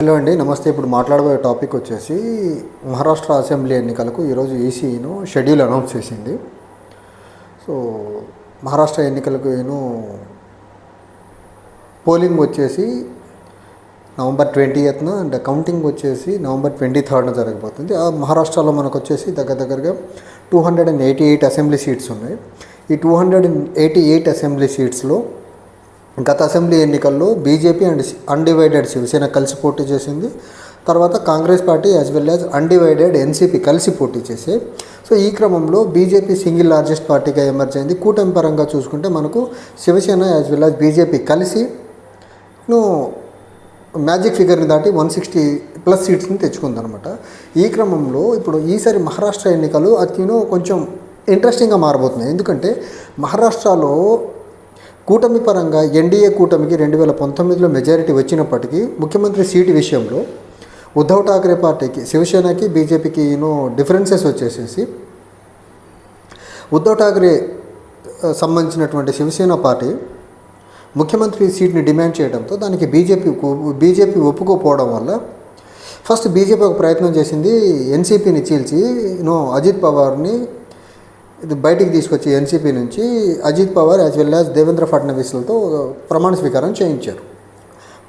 Hello అండి, నమస్తే. ఇప్పుడు మాట్లాడబోయే టాపిక్ వచ్చేసి మహారాష్ట్ర అసెంబ్లీ ఎన్నికలకు ఈరోజు ఈసీను షెడ్యూల్ అనౌన్స్ చేసింది. సో మహారాష్ట్ర ఎన్నికలకు పోలింగ్ వచ్చేసి నవంబర్ 20th అండ్ కౌంటింగ్ వచ్చేసి నవంబర్ 23rd జరగబోతుంది. మహారాష్ట్రలో మనకు వచ్చేసి దగ్గరగా 288 అసెంబ్లీ సీట్స్ ఉన్నాయి. ఈ 288 అసెంబ్లీ సీట్స్లో గత అసెంబ్లీ ఎన్నికల్లో బీజేపీ అండ్ అన్డివైడెడ్ శివసేన కలిసి పోటీ చేసింది. తర్వాత Congress party as well as undivided NCP కలిసి పోటీ చేసే. సో ఈ క్రమంలో బీజేపీ సింగిల్ లార్జెస్ట్ పార్టీగా ఎమర్జ్ అయింది. కూటమి పరంగా చూసుకుంటే మనకు Shiv Sena as well as BJP కలిసి మ్యాజిక్ ఫిగర్ని దాటి 160+ సీట్స్ని తెచ్చుకుందనమాట. ఈ క్రమంలో ఇప్పుడు ఈసారి మహారాష్ట్ర ఎన్నికలు కొంచెం ఇంట్రెస్టింగ్గా మారబోతున్నాయి. ఎందుకంటే మహారాష్ట్రలో కూటమి పరంగా ఎన్డీఏ కూటమికి 2019లో మెజారిటీ వచ్చినప్పటికీ ముఖ్యమంత్రి సీటు విషయంలో ఉద్ధవ్ ఠాక్రే పార్టీకి, శివసేనకి, బీజేపీకి డిఫరెన్సెస్ వచ్చేసేసి ఉద్ధవ్ ఠాక్రే సంబంధించినటువంటి శివసేన పార్టీ ముఖ్యమంత్రి సీట్ని డిమాండ్ చేయడంతో దానికి బీజేపీ ఒప్పుకోపోవడం వల్ల ఫస్ట్ బీజేపీ ఒక ప్రయత్నం చేసింది. ఎన్సీపీని చీల్చి అజిత్ పవార్ని బయటికి తీసుకొచ్చి ఎన్సీపీ నుంచి Ajit Pawar as well as Devendra ఫడ్నవీస్లతో ప్రమాణ స్వీకారం చేయించారు.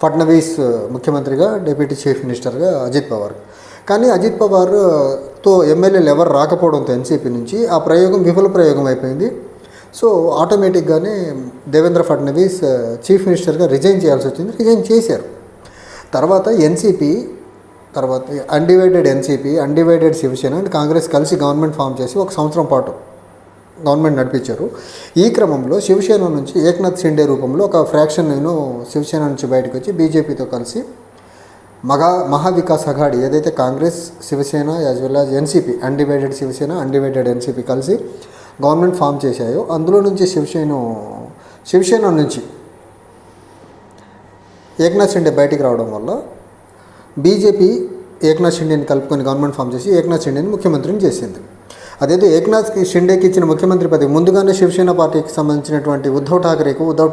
ఫడ్నవీస్ ముఖ్యమంత్రిగా, డిప్యూటీ చీఫ్ మినిస్టర్గా అజిత్ పవార్. కానీ అజిత్ పవార్తో ఎమ్మెల్యేలు ఎవరు రాకపోవడంతో ఎన్సీపీ నుంచి ఆ ప్రయోగం విఫల ప్రయోగం అయిపోయింది. సో ఆటోమేటిక్గానే దేవేంద్ర ఫడ్నవీస్ చీఫ్ మినిస్టర్గా రిజైన్ చేయాల్సి వచ్చింది. రిజైన్ చేశారు. తర్వాత ఎన్సీపీ, తర్వాత అన్డివైడెడ్ శివసేన అండ్ కాంగ్రెస్ కలిసి గవర్నమెంట్ ఫామ్ చేసి 1 సంవత్సరం పాటు గవర్నమెంట్ నడిపించారు. ఈ క్రమంలో శివసేన నుంచి ఏక్నాథ్ షిండే రూపంలో ఒక ఫ్రాక్షన్ శివసేన నుంచి బయటకు వచ్చి బీజేపీతో కలిసి మహావికాస్ అఘాడి, ఏదైతే Congress, Shiv Sena as well as NCP, undivided Shiv Sena, undivided NCP కలిసి గవర్నమెంట్ ఫామ్ చేశాయో అందులో నుంచి శివసేన నుంచి ఏక్నాథ్ షిండే బయటికి రావడం వల్ల బీజేపీ ఏక్నాథ్ షిండేని కలుపుకొని గవర్నమెంట్ ఫామ్ చేసి ఏక్నాథ్ షిండేని ముఖ్యమంత్రిని చేసింది. అదేదో ఏక్నాథ్ షిండేకి ఇచ్చిన ముఖ్యమంత్రి పదవి ముందుగానే శివసేన పార్టీకి సంబంధించినటువంటి ఉద్ధవ్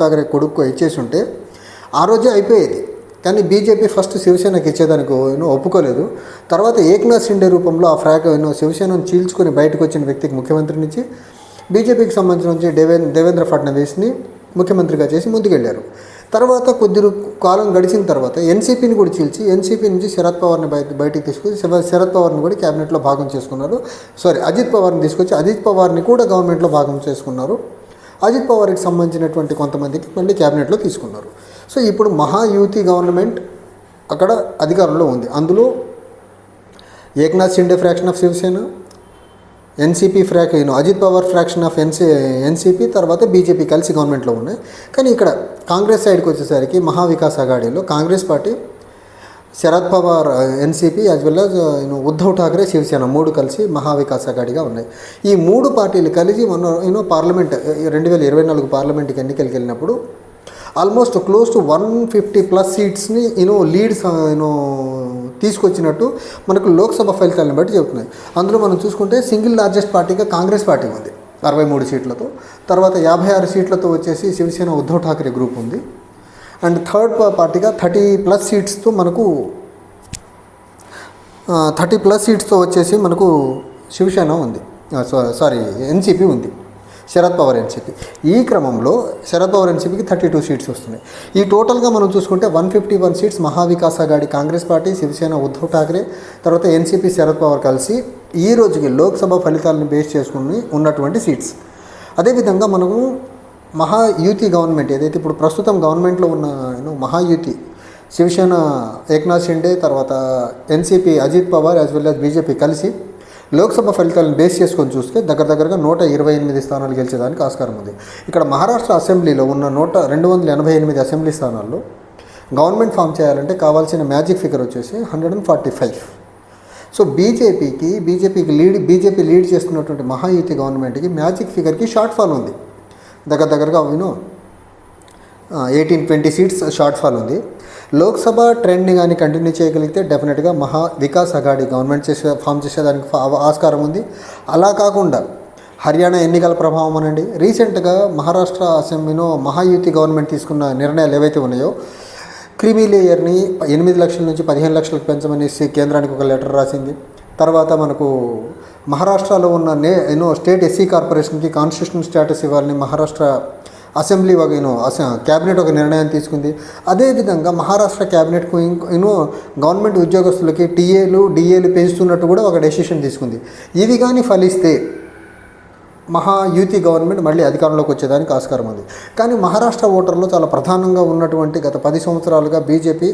ఠాక్రే కొడుకు ఇచ్చేసి ఉంటే ఆ రోజే అయిపోయేది. కానీ బీజేపీ ఫస్ట్ శివసేనకి ఇచ్చేదానికి ఒప్పుకోలేదు. తర్వాత ఏక్నాథ్ షిండే రూపంలో ఆ శివసేనను చీల్చుకొని బయటకు వచ్చిన వ్యక్తికి ముఖ్యమంత్రినిచ్చి బీజేపీకి సంబంధించిన దేవేంద్ర ఫడ్నవీస్ని ముఖ్యమంత్రిగా చేసి ముందుకెళ్లారు. తర్వాత కొద్ది కాలం గడిచిన తర్వాత ఎన్సీపీని కూడా చీల్చి ఎన్సీపీ నుంచి శరద్ పవార్ని బయటికి తీసుకొచ్చి శరద్ పవార్ని కూడా క్యాబినెట్లో భాగం చేసుకున్నారు. అజిత్ పవార్ని తీసుకొచ్చి అజిత్ పవార్ని కూడా గవర్నమెంట్లో భాగం చేసుకున్నారు. అజిత్ పవార్కి సంబంధించినటువంటి కొంతమందికి మళ్ళీ క్యాబినెట్లో తీసుకున్నారు. సో ఇప్పుడు మహాయూతి గవర్నమెంట్ అక్కడ అధికారంలో ఉంది. అందులో Eknath Shinde faction of Shiv Sena, NCP Ajit Pawar faction of NCP, తర్వాత బీజేపీ కలిసి గవర్నమెంట్లో ఉన్నాయి. కానీ ఇక్కడ కాంగ్రెస్ సైడ్కి వచ్చేసరికి మహావికాస్ అఘాడీలో Congress party, Sharad Pawar NCP as well as Uddhav Thackeray Shiv Sena 3 కలిసి మహావికాస్ అఘాడీగా ఉన్నాయి. ఈ 3 పార్టీలు కలిసి మొన్న పార్లమెంట్ 2024 పార్లమెంట్కి ఎన్నికలకు వెళ్ళినప్పుడు ఆల్మోస్ట్ క్లోజ్ టు 150+ సీట్స్ని లీడ్స్ తీసుకొచ్చినట్టు మనకు లోక్సభ ఫలితాలను బట్టి చెబుతున్నాయి. అందులో మనం చూసుకుంటే సింగిల్ లార్జెస్ట్ పార్టీగా కాంగ్రెస్ పార్టీ ఉంది 63 సీట్లతో. తర్వాత 56 సీట్లతో వచ్చేసి శివసేన ఉద్ధవ్ ఠాక్రే గ్రూప్ ఉంది. అండ్ థర్డ్ పార్టీగా 30+ సీట్స్తో మనకు 30+ సీట్స్తో వచ్చేసి మనకు శివసేన ఉంది, ఎన్సీపీ ఉంది, శరద్ పవార్ ఎన్సీపీ. ఈ క్రమంలో శరద్ పవార్ ఎన్సీపీకి 32 సీట్స్ వస్తున్నాయి. ఈ టోటల్గా మనం చూసుకుంటే 151 సీట్స్ మహావికాస్ అఘాడి కాంగ్రెస్ పార్టీ, శివసేన ఉద్ధవ్ ఠాక్రే, తర్వాత ఎన్సీపీ శరద్ పవార్ కలిసి ఈ రోజుకి లోక్సభ ఫలితాలను బేస్ చేసుకుని ఉన్నటువంటి సీట్స్. అదేవిధంగా మనము మహాయూతి గవర్నమెంట్ ఏదైతే ఇప్పుడు ప్రస్తుతం గవర్నమెంట్లో ఉన్న మహాయూతి శివసేన ఏక్నాథ్ షిండే, తర్వాత NCP Ajit Pawar as well as BJP కలిసి లోక్సభ ఫలితాలను బేస్ చేసుకొని చూస్తే దగ్గరగా 128 స్థానాలు గెలిచేదానికి ఆస్కారం ఉంది. ఇక్కడ మహారాష్ట్ర అసెంబ్లీలో ఉన్న 288 అసెంబ్లీ స్థానాల్లో గవర్నమెంట్ ఫామ్ చేయాలంటే కావాల్సిన మ్యాజిక్ ఫిగర్ వచ్చేసి 145. సో బీజేపీ లీడ్ చేస్తున్నటువంటి మహాయూతి గవర్నమెంట్కి మ్యాజిక్ ఫిగర్కి షార్ట్ ఫాల్ ఉంది. దగ్గరగా 18-20 సీట్స్ షార్ట్ ఫాల్ ఉంది. లోక్సభ ట్రెండ్ని కానీ కంటిన్యూ చేయగలిగితే డెఫినెట్గా మహావికాస్ అఘాడి గవర్నమెంట్ ఫామ్ చేసేదానికి ఆస్కారం ఉంది. అలా కాకుండా హర్యానా ఎన్నికల ప్రభావం అనండి, రీసెంట్గా మహారాష్ట్ర అసెంబ్లీలో మహాయుతి గవర్నమెంట్ తీసుకున్న నిర్ణయాలు ఏవైతే ఉన్నాయో క్రిమీ లేయర్ని 8 లక్షల నుంచి 15 లక్షలకు పెంచమనేసి కేంద్రానికి ఒక లెటర్ రాసింది. తర్వాత మనకు మహారాష్ట్రలో ఉన్న స్టేట్ ఎస్సీ కార్పొరేషన్కి కాన్స్టిట్యూషనల్ స్టేటస్ ఇవ్వాలని మహారాష్ట్ర అసెంబ్లీ క్యాబినెట్ ఒక నిర్ణయం తీసుకుంది. అదేవిధంగా మహారాష్ట్ర క్యాబినెట్కు గవర్నమెంట్ ఉద్యోగస్తులకి టీఏలు డిఏలు పెంచుతున్నట్టు కూడా ఒక డెసిషన్ తీసుకుంది. ఇవి కానీ ఫలిస్తే యూతి గవర్నమెంట్ మళ్ళీ అధికారంలోకి వచ్చేదానికి ఆస్కారం ఉంది. కానీ మహారాష్ట్ర ఓటర్లో చాలా ప్రధానంగా ఉన్నటువంటి గత 10 సంవత్సరాలుగా బీజేపీ,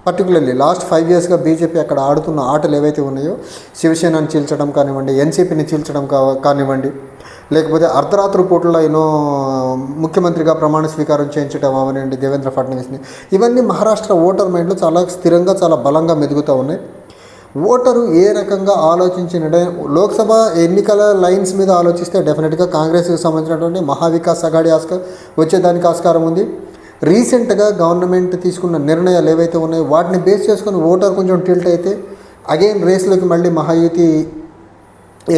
పర్టికులర్లీ లాస్ట్ 5 ఇయర్స్గా బీజేపీ అక్కడ ఆడుతున్న ఆటలు ఏవైతే ఉన్నాయో, శివసేనని చీల్చడం కానివ్వండి, ఎన్సీపీని చీల్చడం కానివ్వండి, లేకపోతే అర్ధరాత్రి పూటలో ముఖ్యమంత్రిగా ప్రమాణ స్వీకారం చేయించడం అవనండి దేవేంద్ర ఫడ్నవీస్ని, ఇవన్నీ మహారాష్ట్ర ఓటర్ మైండ్లో చాలా స్థిరంగా చాలా బలంగా మెదుగుతూ ఉన్నాయి. ఓటరు ఏ రకంగా ఆలోచించిన లోక్సభ ఎన్నికల లైన్స్ మీద ఆలోచిస్తే డెఫినెట్గా కాంగ్రెస్కి సంబంధించినటువంటి మహావికాస్ అఘాడీ వచ్చేదానికి ఆస్కారం ఉంది. రీసెంట్గా గవర్నమెంట్ తీసుకున్న నిర్ణయాలు ఏవైతే ఉన్నాయో వాటిని బేస్ చేసుకొని ఓటర్ కొంచెం టిల్ట్ అయితే అగైన్ రేస్లోకి మళ్ళీ మహాయుతి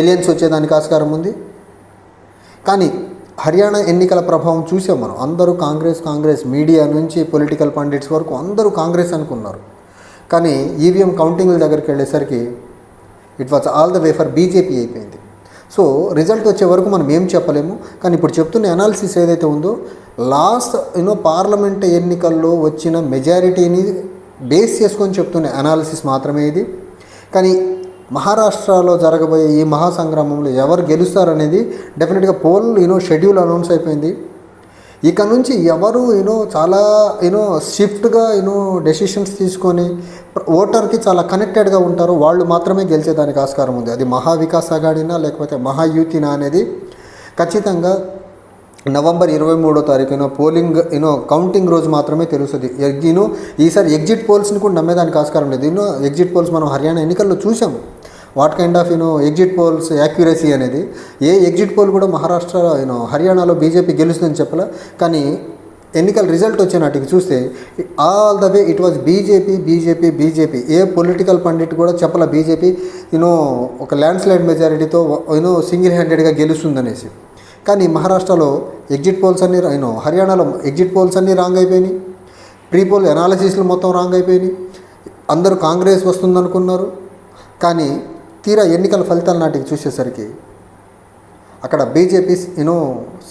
ఎలియన్స్ వచ్చేదానికి ఆస్కారం ఉంది. కానీ హర్యానా ఎన్నికల ప్రభావం చూసాం మనం. అందరూ కాంగ్రెస్ మీడియా నుంచి పొలిటికల్ పండిట్స్ వరకు అందరూ కాంగ్రెస్ అనుకున్నారు. కానీ ఈవీఎం కౌంటింగ్ల దగ్గరికి వెళ్ళేసరికి it was all the way for BJP అయిపోయింది. సో రిజల్ట్ వచ్చే వరకు మనం ఏం చెప్పలేము. కానీ ఇప్పుడు చెప్తున్న అనాలిసిస్ ఏదైతే ఉందో లాస్ట్ పార్లమెంట్ ఎన్నికల్లో వచ్చిన మెజారిటీని బేస్ చేసుకొని చెప్తున్న అనాలిసిస్ మాత్రమే ఇది. కానీ మహారాష్ట్రలో జరగబోయే ఈ మహాసంగ్రామంలో ఎవరు గెలుస్తారనేది డెఫినెట్గా పోల్ షెడ్యూల్ అనౌన్స్ అయిపోయింది. ఇక నుంచి ఎవరు చాలా షిఫ్ట్గా డెసిషన్స్ తీసుకొని ఓటర్కి చాలా కనెక్టెడ్గా ఉంటారో వాళ్ళు మాత్రమే గెలిచేదానికి ఆస్కారం ఉంది. అది మహావికాస్ అఘాడీనా లేకపోతే మహాయుతినా అనేది ఖచ్చితంగా నవంబర్ 23వ తారీఖున పోలింగ్ కౌంటింగ్ రోజు మాత్రమే తెలుస్తుంది. ఈసారి ఎగ్జిట్ పోల్స్ని కూడా నమ్మేదానికి ఆస్కారం లేదు. ఎగ్జిట్ పోల్స్ మనం హర్యానా ఎన్నికల్లో చూసాము. What kind of exit polls accuracy అనేది. ఏ ఎగ్జిట్ పోల్ కూడా మహారాష్ట్ర హర్యానాలో బీజేపీ గెలుస్తుందని చెప్పలే. కానీ ఎన్నికల రిజల్ట్ వచ్చే నాటికి చూస్తే all the way it was BJP. A political Pandit కూడా చెప్పలే బీజేపీ ఒక ల్యాండ్ స్లైడ్ మెజారిటీతో సింగిల్ హ్యాండెడ్గా గెలుస్తుందనేసి. కానీ మహారాష్ట్రలో ఎగ్జిట్ పోల్స్ అన్నీ హర్యానాలో ఎగ్జిట్ పోల్స్ అన్నీ రాంగ్ అయిపోయినాయి. ప్రీ పోల్ అనాలిసిస్లు మొత్తం రాంగ్ అయిపోయినాయి. అందరూ కాంగ్రెస్ వస్తుందనుకున్నారు. కానీ తీరా ఎన్నికల ఫలితాల నాటికి చూసేసరికి అక్కడ బీజేపీ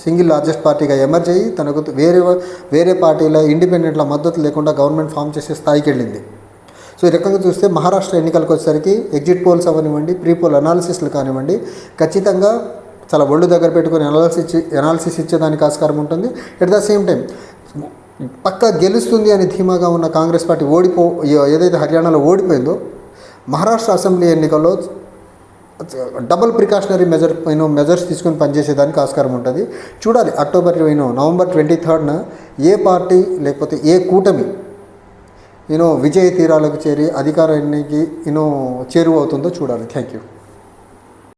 సింగిల్ లార్జెస్ట్ పార్టీగా ఎమర్జ్ అయ్యి తనకు వేరే పార్టీల ఇండిపెండెంట్ల మద్దతు లేకుండా గవర్నమెంట్ ఫామ్ చేసే స్థాయికి వెళ్ళింది. సో ఈ రకంగా చూస్తే మహారాష్ట్ర ఎన్నికలకు వచ్చేసరికి ఎగ్జిట్ పోల్స్ అవనివ్వండి, ప్రీ పోల్ అనాలిసిస్లు కానివ్వండి, ఖచ్చితంగా చాలా ఒళ్ళు దగ్గర పెట్టుకొని అనాలిసిస్ ఇచ్చేదానికి ఆస్కారం ఉంటుంది. ఎట్ ద సేమ్ టైం పక్కా గెలుస్తుంది అని ధీమాగా ఉన్న కాంగ్రెస్ పార్టీ ఏదైతే హర్యానాలో ఓడిపోయిందో మహారాష్ట్ర అసెంబ్లీ ఎన్నికల్లో డబుల్ ప్రికాషనరీ మెజర్స్ తీసుకొని పనిచేసేదానికి ఆస్కారం ఉంటుంది. చూడాలి నవంబర్ 23న ఏ పార్టీ లేకపోతే ఏ కూటమి విజయ తీరాలకు చేరి అధికారానికి చేరువవుతుందో చూడాలి. Thank you.